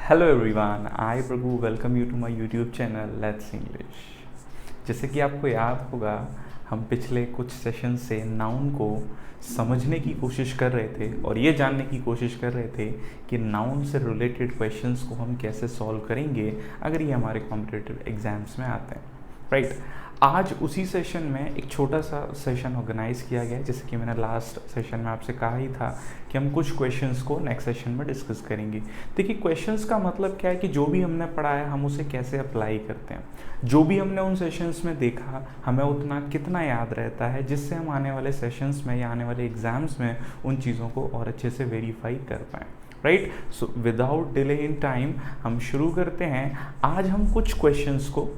Hello everyone, I Prabhu welcome you to my YouTube channel let's English. जैसे कि आपको याद होगा, हम पिछले कुछ सेशन से नाउन को समझने की कोशिश कर रहे थे और ये जानने की कोशिश कर रहे थे कि नाउन से रिलेटेड क्वेश्चंस को हम कैसे सॉल्व करेंगे अगर ये हमारे कॉम्पिटिटिव एग्जाम्स में आते हैं, राइट। आज उसी सेशन में एक छोटा सा सेशन ऑर्गेनाइज किया गया है, जैसे कि मैंने लास्ट सेशन में आपसे कहा ही था कि हम कुछ क्वेश्चंस को नेक्स्ट सेशन में डिस्कस करेंगे। देखिए, क्वेश्चंस का मतलब क्या है कि जो भी हमने पढ़ा है हम उसे कैसे अप्लाई करते हैं, जो भी हमने उन सेशंस में देखा हमें उतना कितना याद रहता है, जिससे हम आने वाले सेशंस में या आने वाले एग्जाम्स में उन चीज़ों को और अच्छे से वेरीफाई कर पाएँ, right. So without delay in time हम शुरू करते हैं। आज हम कुछ क्वेश्चंस को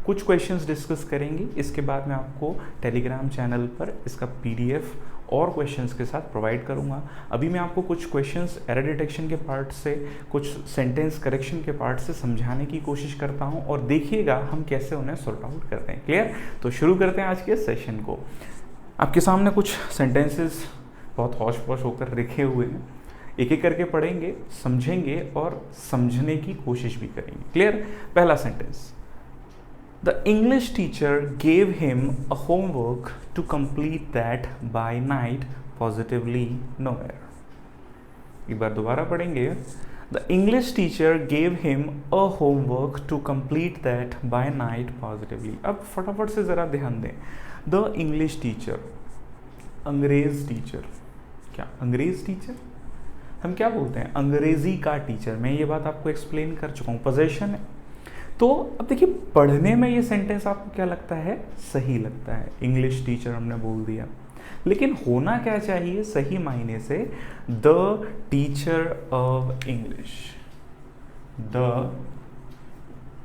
कुछ क्वेश्चंस डिस्कस करेंगे। इसके बाद मैं आपको टेलीग्राम चैनल पर इसका पीडीएफ और क्वेश्चंस के साथ प्रोवाइड करूंगा। अभी मैं आपको कुछ क्वेश्चंस एरर डिटेक्शन के पार्ट से, कुछ सेंटेंस करेक्शन के पार्ट से समझाने की कोशिश करता हूं और देखिएगा हम कैसे उन्हें सॉर्ट आउट करते हैं। क्लियर? तो शुरू करते हैं आज के सेशन को। आपके सामने कुछ सेंटेंसेस बहुत हौश पौश होकर लिखे हुए हैं, एक एक करके पढ़ेंगे, समझेंगे और समझने की कोशिश भी करेंगे। क्लियर? पहला sentence, The English teacher gave him a homework to complete that by night, positively nowhere. एक बार दोबारा पढ़ेंगे। The English teacher gave him a homework to complete that by night, positively. अब फटाफट से ज़रा ध्यान दें। The English teacher, अंग्रेज टीचर। क्या अंग्रेज टीचर? हम क्या बोलते हैं? अंग्रेजी का टीचर। मैं ये बात आपको एक्सप्लेन कर चुका हूँ, पोजेशन है। तो अब देखिए, पढ़ने में ये सेंटेंस आपको क्या लगता है? सही लगता है। इंग्लिश टीचर हमने बोल दिया, लेकिन होना क्या चाहिए सही मायने से? The teacher of English, the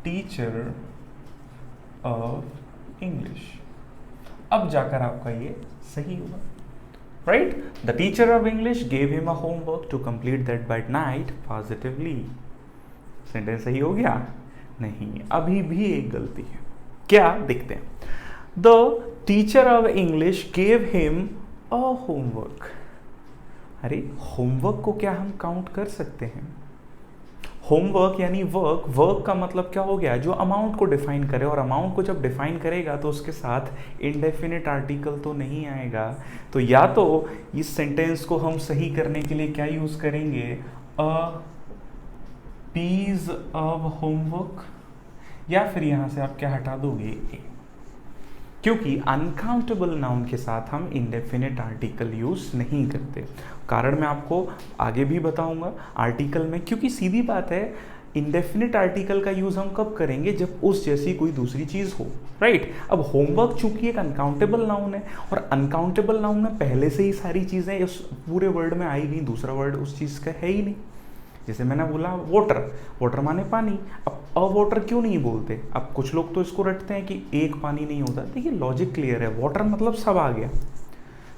teacher of English. अब जाकर आपका ये सही होगा, right. The teacher of English gave him a homework to complete that by night, positively. Sentence सही हो गया? नहीं, अभी भी एक गलती है। क्या? देखते हैं। The teacher of English gave him a homework. अरे, होमवर्क को क्या हम काउंट कर सकते हैं? होमवर्क यानी वर्क। वर्क का मतलब क्या हो गया? जो अमाउंट को डिफाइन करे, और अमाउंट को जब डिफाइन करेगा तो उसके साथ इंडेफिनिट आर्टिकल तो नहीं आएगा। तो या तो इस सेंटेंस को हम सही करने के लिए क्या यूज करेंगे? अ पीस ऑफ होमवर्क, या फिर यहां से आप क्या हटा दोगे? ए। क्योंकि अनकाउंटेबल नाउन के साथ हम इंडेफिनिट आर्टिकल यूज नहीं करते। कारण मैं आपको आगे भी बताऊंगा आर्टिकल में, क्योंकि सीधी बात है, इंडेफिनिट आर्टिकल का यूज हम कब करेंगे? जब उस जैसी कोई दूसरी चीज हो, राइट। अब होमवर्क चूंकि एक अनकाउंटेबल नाउन है, और अनकाउंटेबल नाउन में पहले से ही सारी चीजें उस पूरे वर्ड में आई गई, दूसरा वर्ड उस चीज का है ही नहीं। जैसे मैंने बोला वाटर, वाटर माने पानी। अब अ वाटर क्यों नहीं बोलते? अब कुछ लोग तो इसको रटते हैं कि एक पानी नहीं होता। देखिए, लॉजिक क्लियर है, वाटर मतलब सब आ गया।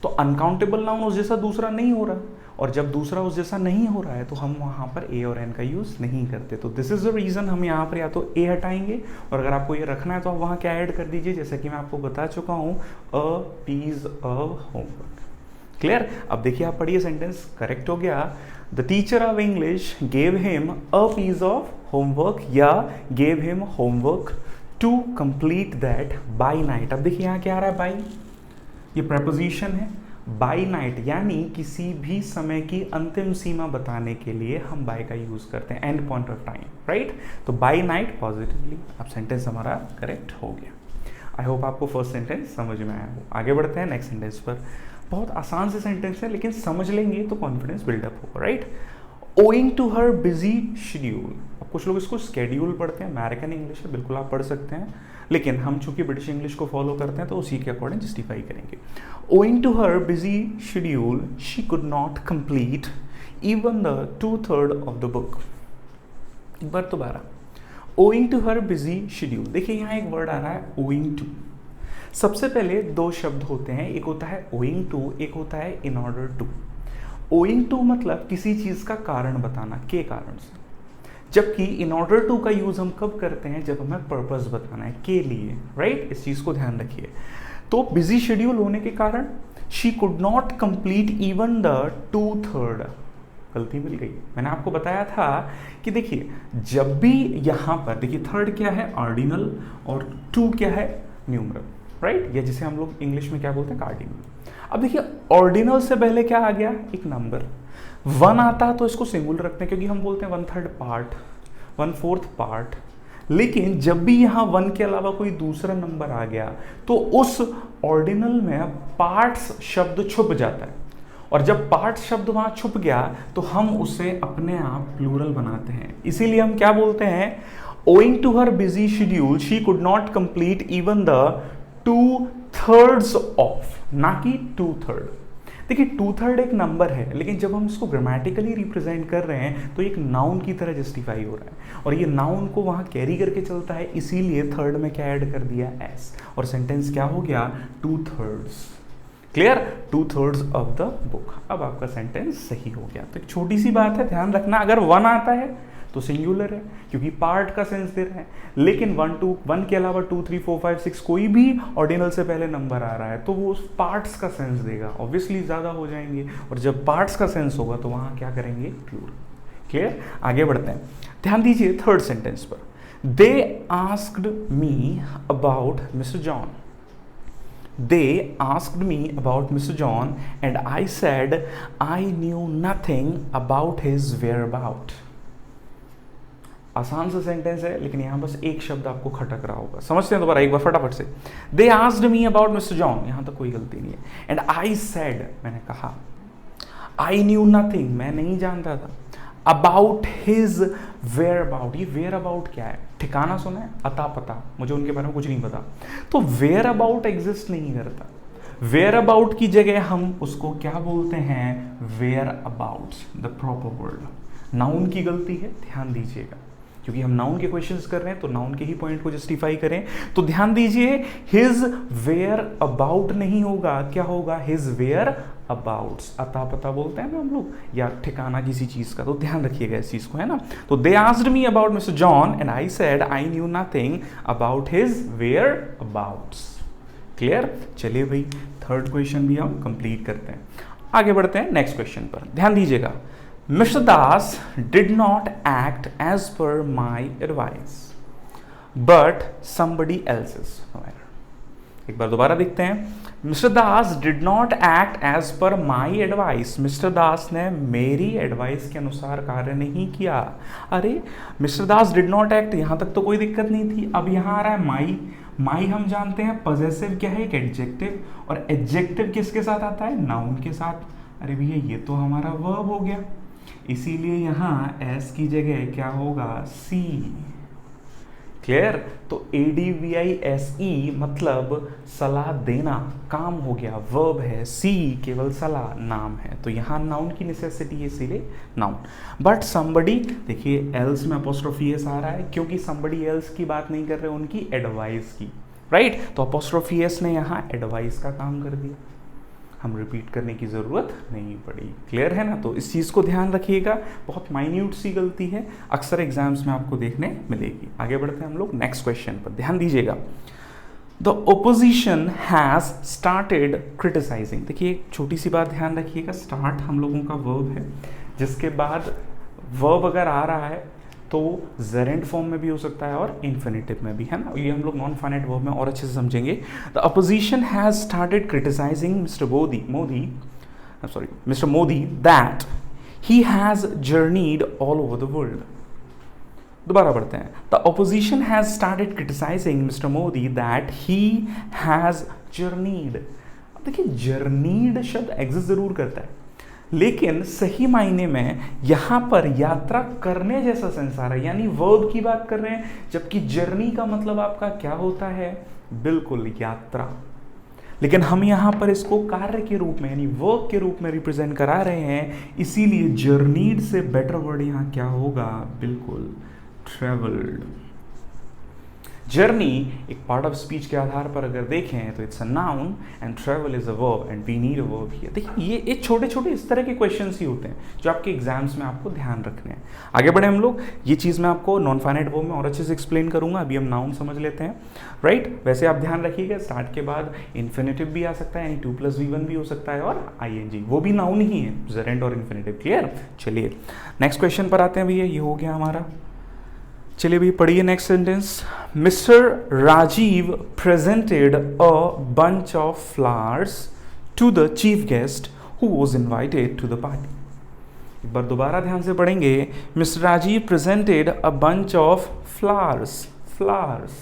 तो अनकाउंटेबल नाउन उस जैसा दूसरा नहीं हो रहा, और जब दूसरा उस जैसा नहीं हो रहा है तो हम वहाँ पर ए और एन का यूज़ नहीं करते। तो दिस इज द रीज़न हम यहाँ पर या तो ए हटाएंगे, और अगर आपको ये रखना है तो आप वहाँ क्या ऐड कर दीजिए, जैसे कि मैं आपको बता चुका हूँ, a piece of homework. Clear? अब देखिए, आप पढ़िए, सेंटेंस करेक्ट हो गया। The teacher of English gave him a piece of homework, या gave him homework to complete that by night. अब देखिए यहाँ क्या आ रहा है? बाय, ये प्रपोजिशन है। बाय नाइट यानी किसी भी समय की अंतिम सीमा बताने के लिए हम बाय का यूज करते हैं, and point of time, right. तो बाय नाइट पॉजिटिवली। अब सेंटेंस हमारा करेक्ट हो गया। आई होप आपको फर्स्ट सेंटेंस समझ में आया हो। आगे बढ़ते हैं नेक्स्ट सेंटेंस पर। बहुत आसान से सेंटेंस है, लेकिन समझ लेंगे तो कॉन्फिडेंस बिल्डअप होगा, right. Owing to her busy schedule. अब कुछ लोग इसको स्केड्यूल पढ़ते हैं, अमेरिकन इंग्लिश है, बिल्कुल आप पढ़ सकते हैं, लेकिन हम चूंकि ब्रिटिश इंग्लिश को फॉलो करते हैं तो उसी के अकॉर्डिंग जस्टिफाई करेंगे। Owing to her busy schedule she could not complete even the 2/3 of the book. एक बार दोबारा, owing to her busy schedule. देखिए यहाँ एक वर्ड आ रहा है ओइंग टू। सबसे पहले दो शब्द होते हैं, एक होता है ओइंग टू, एक होता है in order to. Owing to मतलब किसी चीज का कारण बताना, के कारण से, जबकि इन ऑर्डर टू का यूज हम कब करते हैं? जब हमें पर्पस बताना है, के लिए, राइट। इस चीज को ध्यान रखिए। तो बिजी शेड्यूल होने के कारण she could not complete even the 2/3 गलती मिल गई। मैंने आपको बताया था कि देखिए जब भी यहाँ पर देखिए थर्ड क्या है ऑर्डिनल और टू क्या है न्यूमरल, राइट, या जिसे हम लोग इंग्लिश में क्या बोलते हैं कार्डिनल। अब देखिए ऑर्डिनल से पहले क्या आ गया एक नंबर, 1 आता है तो इसको सिंगुलर रखते हैं क्योंकि हम बोलते हैं 1/3 पार्ट 1/4 पार्ट। लेकिन जब भी यहाँ 1 के अलावा कोई दूसरा नंबर आ गया तो उस ऑर्डिनल में पार्ट्स शब्द छुप जाता है, और जब पार्ट्स शब्द वहां छुप गया तो हम उसे अपने आप प्लूरल बनाते हैं। इसीलिए हम क्या बोलते हैं, owing to her busy schedule she could not complete even the 2/3 of, ना कि 2/3। देखिए 2/3 एक नंबर है, लेकिन जब हम इसको ग्रामेटिकली रिप्रेजेंट कर रहे हैं तो एक नाउन की तरह जस्टिफाई हो रहा है, और ये नाउन को वहां कैरी करके चलता है, इसीलिए थर्ड में क्या ऐड कर दिया एस, और सेंटेंस क्या हो गया 2/3। Clear, 2/3 of the book. अब आपका सेंटेंस सही हो गया। तो एक छोटी सी बात है, ध्यान रखना, अगर 1 आता है तो सिंगुलर है क्योंकि पार्ट का सेंस दे रहा है, लेकिन 1 के अलावा 2 3 4 5 6 कोई भी ऑर्डिनल से पहले नंबर आ रहा है तो वो उस पार्ट्स का सेंस देगा, ऑब्वियसली ज़्यादा हो जाएंगे, और जब पार्ट्स का सेंस होगा तो वहाँ क्या करेंगे प्लूरल। क्लियर, आगे बढ़ते हैं। ध्यान दीजिए थर्ड सेंटेंस पर, दे asked me about mister John. They asked me about Mr. John and I said I knew nothing about his whereabout। आसान सा सेंटेंस है, लेकिन यहां बस एक शब्द आपको खटक रहा होगा। समझते हैं दोबारा एक बार फटाफट से। They asked me about Mr. John, यहां तक कोई गलती नहीं है। And I said, मैंने कहा। I knew nothing, मैं नहीं जानता था। About his whereabout, ये whereabout क्या है? ठिकाना सुना है, अता पता, मुझे उनके बारे में कुछ नहीं पता। तो whereabout एग्जिस्ट नहीं करता। whereabout की जगह हम उसको क्या बोलते हैं, whereabouts, the proper word. Noun की गलती है, ध्यान दीजिएगा, क्योंकि हम नाउन के क्वेश्चंस कर रहे हैं तो नाउन के ही पॉइंट को जस्टिफाई करें। तो ध्यान दीजिए हिज वेयर अबाउट नहीं होगा, क्या होगा, हिज वेयर अबाउट्स। अता पता बोलते हैं ना हम लोग, या ठिकाना किसी चीज का, तो ध्यान रखिएगा इस चीज को, है ना। तो they asked me about mister John and I said I knew nothing about his whereabouts. Clear, चलिए भाई थर्ड क्वेश्चन भी हम कंप्लीट करते हैं। आगे बढ़ते हैं नेक्स्ट क्वेश्चन पर। ध्यान दीजिएगा, Mr. Das did not act as per my advice, but somebody else's। एक बार दोबारा देखते हैं। Mr. Das did not act as per my advice। Mr. Das ने मेरी एडवाइस के अनुसार कार्य नहीं किया। अरे Mr. Das did not act, यहाँ तक तो कोई दिक्कत नहीं थी। अब यहाँ आ रहा है my। my हम जानते हैं पॉजेसिव क्या है, एक एडजेक्टिव, और एडजेक्टिव किसके साथ आता है, नाउन के साथ। अरे भैया ये तो हमारा वर्ब हो गया, इसीलिए यहाँ एस की जगह क्या होगा, सी। क्लियर, तो ADVISE मतलब सलाह देना, काम हो गया, वर्ब है, सी केवल सलाह, नाम है, तो यहाँ नाउन की नेसेसिटी है, इसीलिए नाउन। बट somebody, देखिए एल्स में अपोस्ट्रोफी एस आ रहा है क्योंकि somebody एल्स की बात नहीं कर रहे, उनकी एडवाइस की, राइट। तो अपोस्ट्रोफी एस ने यहाँ एडवाइस का काम कर दिया, हम रिपीट करने की ज़रूरत नहीं पड़ी। क्लियर है ना, तो इस चीज़ को ध्यान रखिएगा, बहुत माइन्यूट सी गलती है, अक्सर एग्जाम्स में आपको देखने मिलेगी। आगे बढ़ते हैं हम लोग नेक्स्ट क्वेश्चन पर। ध्यान दीजिएगा, the opposition has started criticising. देखिए एक छोटी सी बात ध्यान रखिएगा, स्टार्ट हम लोगों का वर्ब है, जिसके बाद वर्ब अगर आ रहा है तो जेरेंट फॉर्म में भी हो सकता है और इन्फिनेटिव में भी, है ना। ये हम लोग नॉन फाइनाइट वर्ब में और अच्छे से समझेंगे। The opposition has started criticising mister Modi that he has journeyed all over the world. दोबारा पढ़ते हैं। The opposition has started criticising mister Modi that he has journeyed. अब देखिए जर्नीड शब्द एग्जिस्ट जरूर करता है, लेकिन सही मायने में यहां पर यात्रा करने जैसा सेंस आ रहा है, यानी वर्ब की बात कर रहे हैं, जबकि जर्नी का मतलब आपका क्या होता है, बिल्कुल यात्रा। लेकिन हम यहां पर इसको कार्य के रूप में यानी वर्ब के रूप में रिप्रेजेंट करा रहे हैं, इसीलिए जर्नीड से बेटर वर्ड यहां क्या होगा, बिल्कुल ट्रेवल्ड। जर्नी एक पार्ट ऑफ स्पीच के आधार पर अगर देखें तो it's a noun and travel is a verb and we need a verb here. देखिए ये छोटे छोटे इस तरह के क्वेश्चंस ही होते हैं जो आपके एग्जाम्स में आपको ध्यान रखने हैं। आगे बढ़े हम लोग, ये चीज़ मैं आपको नॉन फाइनाइट वर्ब में और अच्छे से एक्सप्लेन करूंगा, अभी हम नाउन समझ लेते हैं। राइट, वैसे आप ध्यान रखिएगा स्टार्ट के बाद इन्फिनेटिव भी आ सकता है, यानी 2+V1 भी हो सकता है, और ING वो भी नाउन ही है, जेरेंट और इन्फिनेटिव। क्लियर, चलिए नेक्स्ट क्वेश्चन पर आते हैं भैया, ये हो गया हमारा। चलिए भैया पढ़िए next sentence. Mister Rajiv presented a bunch of flowers to the chief guest who was invited to the party. एक बार दोबारा ध्यान से पढ़ेंगे। Mister Rajiv presented a bunch of flowers, flowers,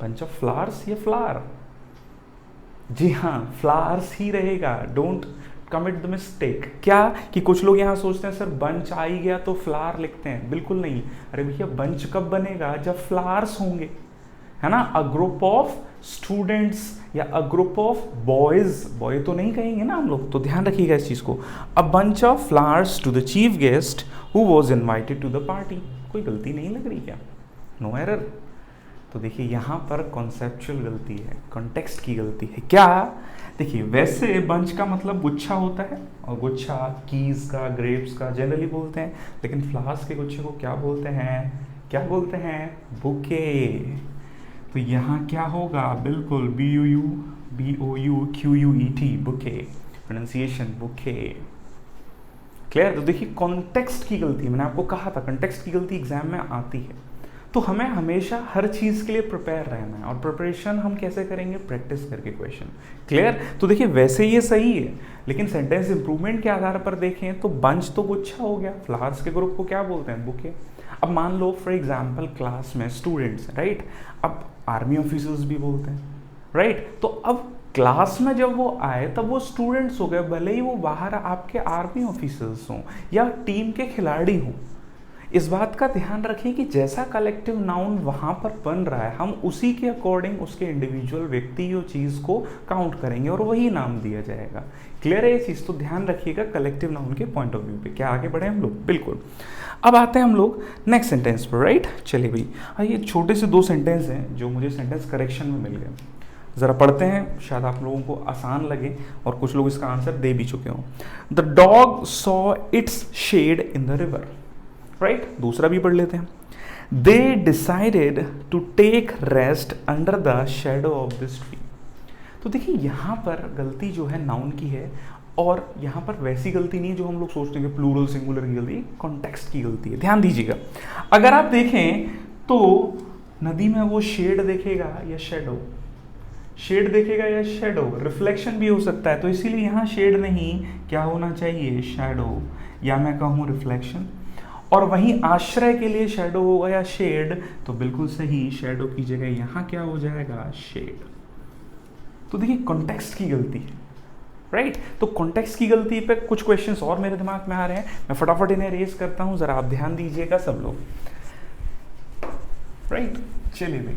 bunch of flowers या फ्लावर? जी हाँ, फ्लावर्स ही रहेगा, डोंट कमिट द मिस्टेक। क्या कि कुछ लोग यहाँ सोचते हैं सर बंच आ ही गया तो फ्लावर लिखते हैं, बिल्कुल नहीं। अरे भैया बंच कब बनेगा? जब फ्लावर्स होंगे, है ना। अ ग्रुप ऑफ स्टूडेंट्स या a group of boys, boy तो नहीं कहेंगे ना हम लोग, तो ध्यान रखिएगा इस चीज को। A bunch of flowers to the chief guest who was invited to the party. कोई गलती नहीं लग रही क्या? No error. तो देखिए यहाँ पर कॉन्सेप्चुअल गलती है, कॉन्टेक्स्ट की गलती है। क्या? देखिए वैसे बंच का मतलब गुच्छा होता है, और गुच्छा कीज का, ग्रेप्स का जनरली बोलते हैं, लेकिन फ्लावर्स के गुच्छे को क्या बोलते हैं? क्या बोलते हैं? बुके। तो यहाँ क्या होगा? बिल्कुल BUQUET, bouquet, pronunciation bouquet. Clear? तो देखिए कॉन्टेक्स्ट की गलती, मैंने आपको कहा था कॉन्टेक्स्ट की गलती एग्जाम में आती है। तो हमें हमेशा हर चीज़ के लिए प्रिपेयर रहना है, और प्रिपरेशन हम कैसे करेंगे? प्रैक्टिस करके क्वेश्चन। क्लियर? तो देखिए वैसे ये सही है, लेकिन सेंटेंस इंप्रूवमेंट के आधार पर देखें तो बंच तो गुच्छा हो गया, फ्लावर्स के ग्रुप को क्या बोलते हैं? बुके। अब मान लो फॉर एग्जाम्पल क्लास में स्टूडेंट्स, राइट, अब आर्मी ऑफिसर्स भी बोलते हैं, राइट। तो अब क्लास में जब वो आए तब वो स्टूडेंट्स हो गए, भले ही वो बाहर आपके आर्मी ऑफिसर्स हों या टीम के खिलाड़ी हों। इस बात का ध्यान रखें कि जैसा कलेक्टिव नाउन वहाँ पर बन रहा है, हम उसी के अकॉर्डिंग उसके इंडिविजुअल व्यक्ति और चीज़ को काउंट करेंगे और वही नाम दिया जाएगा। क्लियर है ये चीज़? तो ध्यान रखिएगा कलेक्टिव नाउन के पॉइंट ऑफ व्यू पे। क्या आगे बढ़े हम लोग? बिल्कुल। अब आते हैं हम लोग नेक्स्ट सेंटेंस पर, राइट। चलिए भाई, ये छोटे से 2 सेंटेंस हैं जो मुझे सेंटेंस करेक्शन में मिल गए, ज़रा पढ़ते हैं, शायद आप लोगों को आसान लगे और कुछ लोग इसका आंसर दे भी चुके हों। The dog saw its shade in the river, right. दूसरा भी पढ़ लेते हैं। They decided to take rest under the shadow of this tree. तो देखिए यहाँ पर गलती जो है नाउन की है, और यहाँ पर वैसी गलती नहीं जो हम लोग सोचते हैं प्लूरल सिंगुलर की गलती, कॉन्टेक्स्ट की गलती है। ध्यान दीजिएगा, अगर आप देखें तो नदी में वो शेड देखेगा या शेडो, शेड देखेगा या शेडो, रिफ्लेक्शन भी हो सकता है, तो इसीलिए यहाँ शेड नहीं, क्या होना चाहिए? शैडो, या मैं कहूँ रिफ्लेक्शन। और वहीं आश्रय के लिए शैडो होगा या शेड, तो बिल्कुल सही, शैडो की जगह यहाँ क्या हो जाएगा? शेड। तो देखिए कॉन्टेक्स्ट की गलती है, राइट। तो कॉन्टेक्स्ट की गलती पे कुछ क्वेश्चंस और मेरे दिमाग में आ रहे हैं, मैं फटाफट इन्हें रेज करता हूँ, जरा आप ध्यान दीजिएगा सब लोग, राइट। चलिए भाई,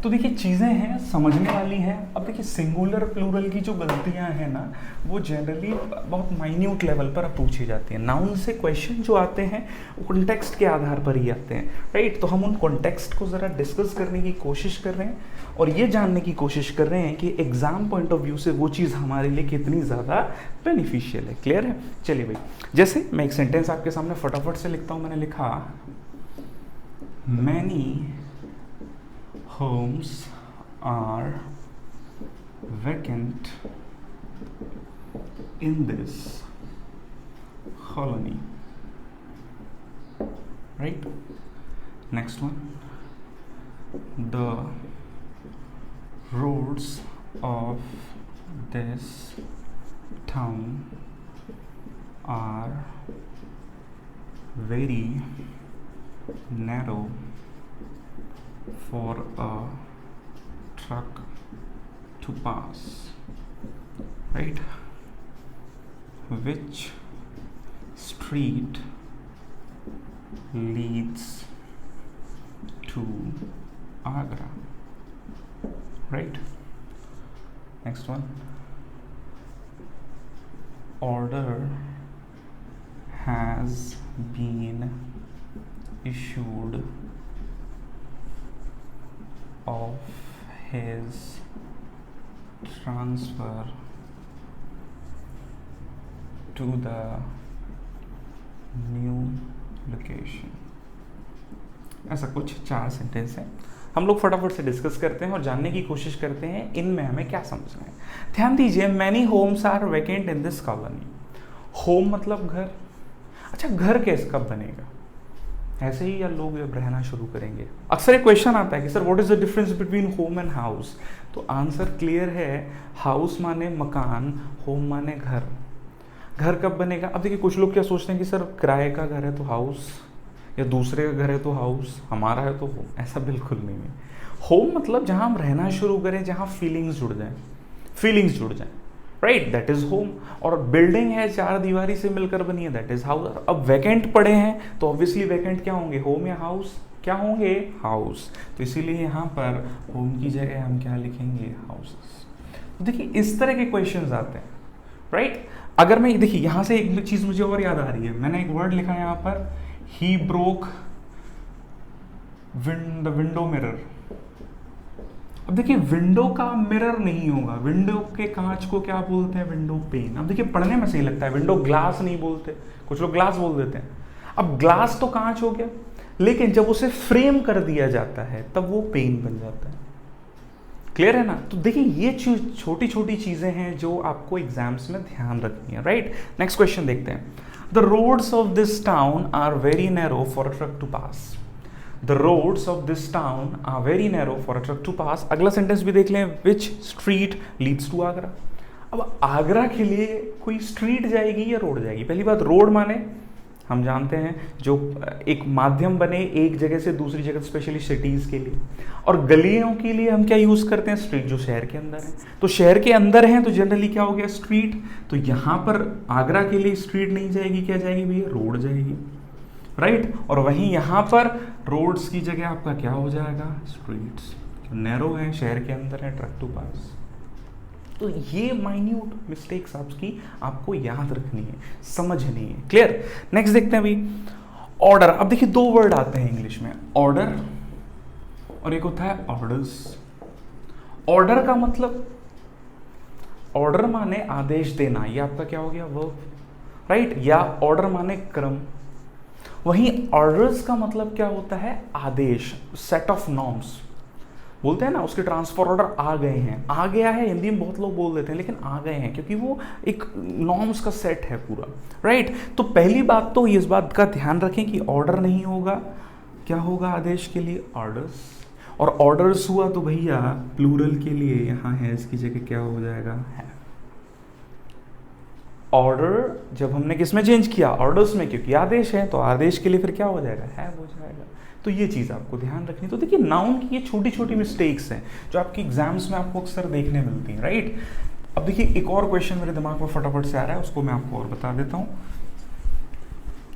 तो देखिए चीज़ें हैं समझने वाली हैं। अब देखिए सिंगुलर प्लूरल की जो गलतियां हैं ना, वो जनरली बहुत माइन्यूट लेवल पर पूछी जाती हैं। नाउन से क्वेश्चन जो आते हैं वो कॉन्टेक्स्ट के आधार पर ही आते हैं, राइट। तो हम उन कॉन्टेक्स्ट को ज़रा डिस्कस करने की कोशिश कर रहे हैं और ये जानने की कोशिश कर रहे हैं कि एग्जाम पॉइंट ऑफ व्यू से वो चीज़ हमारे लिए कितनी ज़्यादा बेनिफिशियल है। क्लियर है? चलिए भाई, जैसे मैं एक सेंटेंस आपके सामने फटाफट से लिखता हूँ। मैंने लिखा many homes are vacant in this colony, right? Next one, the roads of this town are very narrow for a truck to pass, right? Which street leads to Agra, right? Next one, order has been issued of his transfer to the new location। ऐसा कुछ 4 sentence है, हम लोग फटाफट से discuss करते हैं और जानने की कोशिश करते हैं इनमें हमें क्या समझना है। ध्यान दीजिए, many homes are vacant in this colony. Home मतलब घर। अच्छा, घर कैसे कब बनेगा? ऐसे ही या लोग जब रहना शुरू करेंगे। अक्सर एक क्वेश्चन आता है कि sir what is the difference between home and house. तो आंसर क्लियर है, हाउस माने मकान, होम माने घर। घर कब बनेगा? अब देखिए, कुछ लोग क्या सोचते हैं कि सर किराए का घर है तो हाउस, या दूसरे का घर है तो हाउस, हमारा है तो होम। ऐसा बिल्कुल नहीं है। होम मतलब जहां हम रहना शुरू करें, जहां फीलिंग्स जुड़ जाएं, राइट, दैट इज होम। और बिल्डिंग है 4 दीवारी से मिलकर बनी है, दैट इज हाउस। अब वैकेंट पड़े हैं तो ऑब्वियसली वैकेंट क्या होंगे, होम या हाउस? क्या होंगे? हाउस। तो इसीलिए यहाँ पर होम की जगह हम क्या लिखेंगे? हाउसेस। तो देखिए, इस तरह के क्वेश्चंस आते हैं, राइट। अगर मैं देखिए यहाँ से एक चीज मुझे और याद आ रही है, मैंने एक वर्ड लिखा है यहाँ पर, he broke the window mirror. अब देखिए, विंडो का मिरर नहीं होगा, विंडो के कांच को क्या बोलते हैं? Window pane. अब देखिए, पढ़ने में सही लगता है, विंडो ग्लास नहीं बोलते, कुछ लोग ग्लास बोल देते हैं। अब ग्लास तो कांच हो गया, लेकिन जब उसे फ्रेम कर दिया जाता है तब वो पेन बन जाता है। क्लियर है ना? तो देखिए, ये छोटी छोटी चीजें हैं जो आपको एग्जाम्स में ध्यान रखनी है, राइट। नेक्स्ट क्वेश्चन देखते हैं। The roads of this town are very narrow for a truck to pass. The roads of this town are very narrow for a truck to pass. अगला सेंटेंस भी देख लें, which street leads to Agra. अब आगरा के लिए कोई street जाएगी या रोड जाएगी? पहली बात, रोड माने हम जानते हैं जो एक माध्यम बने एक जगह से दूसरी जगह, स्पेशली सिटीज के लिए। और गलियों के लिए हम क्या यूज करते हैं? स्ट्रीट, जो शहर के अंदर है। तो शहर के अंदर है तो जनरली क्या हो गया? स्ट्रीट। तो यहां पर आगरा के लिए स्ट्रीट नहीं जाएगी, क्या जाएगी भैया? रोड जाएगी, राइट। और वहीं यहां पर रोड्स की जगह आपका क्या हो जाएगा? स्ट्रीट्स। नैरो है, शहर के अंदर है, ट्रक टू पास। तो ये माइन्यूट मिस्टेक्स आपको याद रखनी है, समझनी है। क्लियर? नेक्स्ट देखते हैं अभी, ऑर्डर। अब देखिए, 2 वर्ड आते हैं इंग्लिश में, ऑर्डर और एक होता है ऑर्डर्स। ऑर्डर का मतलब, ऑर्डर माने आदेश देना, ये आपका क्या हो गया? Verb, right. या ऑर्डर माने क्रम। वहीं ऑर्डर्स का मतलब क्या होता है? आदेश, सेट ऑफ नॉर्म्स बोलते हैं ना, उसके ट्रांसफर ऑर्डर आ गए हैं, आ गया है हिंदी में बहुत लोग बोल देते हैं, लेकिन आ गए हैं क्योंकि वो एक नॉर्म्स का सेट है पूरा, राइट। तो पहली बात तो इस बात का ध्यान रखें कि ऑर्डर नहीं होगा, क्या होगा आदेश के लिए? ऑर्डर्स। और ऑर्डर्स हुआ तो भैया प्लूरल के लिए यहाँ है, इसकी जगह क्या हो जाएगा? है। ऑर्डर जब हमने किस में चेंज किया? ऑर्डर्स में, क्योंकि आदेश है तो आदेश के लिए फिर क्या हो जाएगा? है हो जाएगा। तो ये चीज़ आपको ध्यान रखनी। तो देखिए, नाउन की ये छोटी छोटी मिस्टेक्स हैं जो आपकी एग्जाम्स में आपको अक्सर देखने मिलती हैं, राइट। अब देखिए, एक और क्वेश्चन मेरे दिमाग में फटाफट से आ रहा है, उसको मैं आपको और बता देता हूँ,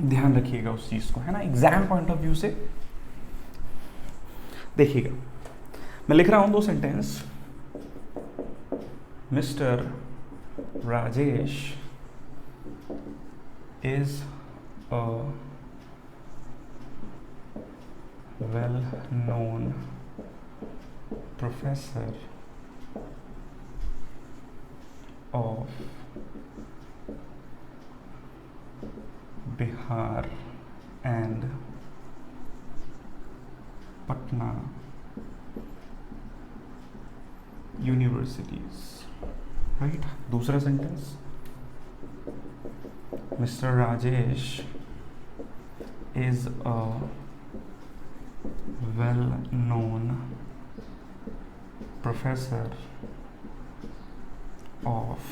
ध्यान रखिएगा उस चीज़ को, है ना, एग्जाम पॉइंट ऑफ व्यू से देखिएगा। मैं लिख रहा हूँ 2 sentence. Mister Rajesh is a well-known professor of Bihar and Patna universities, right? दूसरा sentence, Mr. Rajesh is a well-known professor of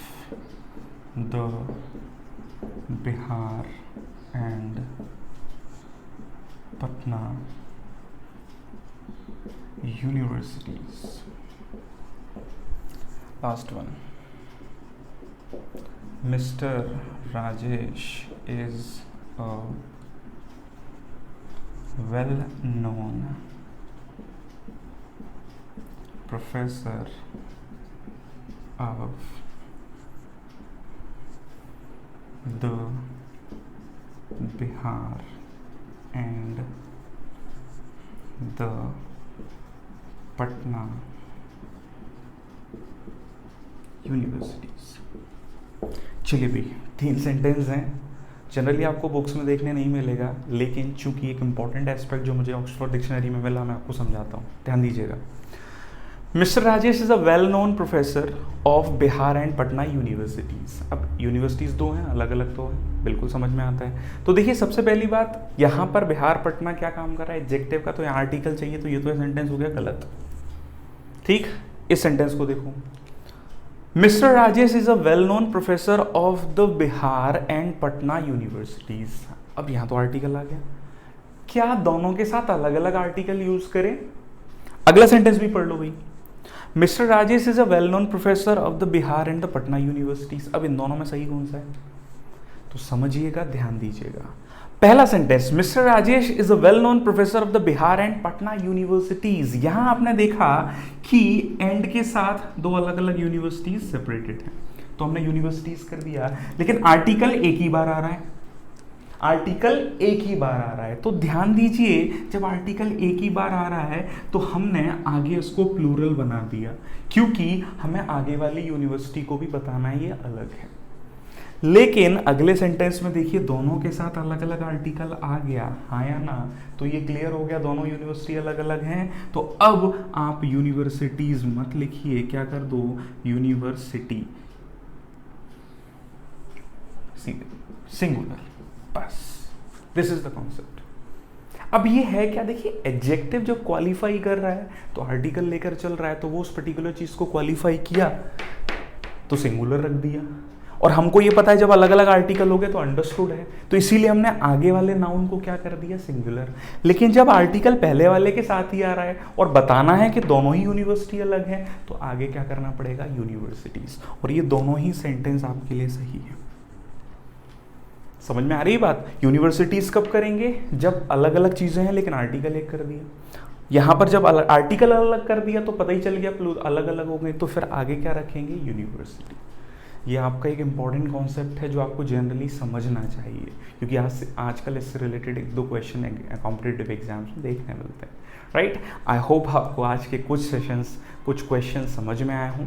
the Bihar and Patna universities. Last one. Mr. Rajesh is a well-known professor of the Bihar and the Patna universities. चलिए भाई, 3 sentence हैं, generally आपको books में देखने नहीं मिलेगा, लेकिन चूंकि एक इंपॉर्टेंट एस्पेक्ट जो मुझे ऑक्सफोर्ड डिक्शनरी में मिला, मैं आपको समझाता हूँ, ध्यान दीजिएगा। Mister Rajesh is a well known professor of Bihar and Patna universities. अब यूनिवर्सिटीज 2 हैं, अलग अलग तो है, बिल्कुल समझ में आता है। तो देखिए, सबसे पहली बात, यहाँ पर बिहार पटना क्या काम कर रहा है, एडजेक्टिव का तो यहाँ आर्टिकल चाहिए, तो ये तो सेंटेंस हो गया गलत। ठीक, इस सेंटेंस को देखो, mister Rajesh is a well known professor of the Bihar and Patna universities. अब यहां तो आर्टिकल आ गया, क्या दोनों के साथ अलग अलग आर्टिकल यूज करें? अगला सेंटेंस भी पढ़ लो भाई, mister Rajesh is a well known professor of the Bihar and the Patna universities. अब इन दोनों में सही कौन सा है, तो समझिएगा, ध्यान दीजिएगा। पहला sentence, mister Rajesh is a well known professor of the Bihar and Patna universities. यहां आपने देखा कि एंड के साथ 2 अलग अलग यूनिवर्सिटीज सेपरेटेड हैं, तो हमने यूनिवर्सिटीज कर दिया, लेकिन आर्टिकल एक ही बार आ रहा है, आर्टिकल एक ही बार आ रहा है। तो ध्यान दीजिए, जब आर्टिकल एक ही बार आ रहा है तो हमने आगे उसको प्लूरल बना दिया, क्योंकि हमें आगे वाली यूनिवर्सिटी को भी बताना है ये अलग है। लेकिन अगले सेंटेंस में देखिए, दोनों के साथ अलग अलग आर्टिकल आ गया, हाँ या ना, तो ये क्लियर हो गया, दोनों यूनिवर्सिटी अलग अलग हैं। तो अब आप यूनिवर्सिटीज मत लिखिए, क्या कर दो, यूनिवर्सिटी सिंगुलर, बस। This is the concept. अब ये है क्या, देखिए, एडजेक्टिव जब क्वालिफाई कर रहा है तो आर्टिकल लेकर चल रहा है, तो वो उस पर्टिकुलर चीज को क्वालिफाई किया तो सिंगुलर रख दिया, और हमको ये पता है जब अलग अलग आर्टिकल हो गए तो अंडरस्टूड है, तो इसीलिए हमने आगे वाले नाउन को क्या कर दिया, सिंगुलर। लेकिन जब आर्टिकल पहले वाले के साथ ही आ रहा है और बताना है कि दोनों ही यूनिवर्सिटी अलग है, तो आगे क्या करना पड़ेगा, यूनिवर्सिटीज। और ये दोनों ही सेंटेंस आपके लिए सही है। समझ में आ रही बात? यूनिवर्सिटीज कब करेंगे, जब अलग अलग चीजें हैं लेकिन आर्टिकल एक कर दिया। यहां पर जब आर्टिकल अलग कर दिया तो पता ही चल गया अलग अलग हो गए, तो फिर आगे क्या रखेंगे, यूनिवर्सिटी। ये आपका एक इंपॉर्टेंट कॉन्सेप्ट है जो आपको जनरली समझना चाहिए, क्योंकि आजकल इससे रिलेटेड 1-2 क्वेश्चन कॉम्पिटिटिव एग्जाम्स में देखने मिलते हैं, राइट। आई होप आपको आज के कुछ सेशंस, कुछ क्वेश्चन समझ में आए हों,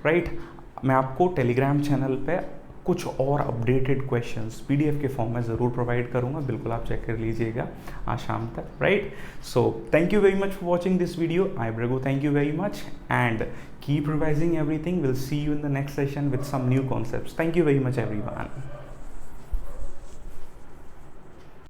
राइट। मैं आपको टेलीग्राम चैनल पे कुछ और अपडेटेड क्वेश्चंस पीडीएफ के फॉर्म में ज़रूर प्रोवाइड करूंगा, बिल्कुल आप चेक कर लीजिएगा आज शाम तक, right. So thank you very much for watching this video. I ब्रेगो, thank you very much and keep revising everything. We'll see you in the next session with some new concepts. Thank you very much everyone.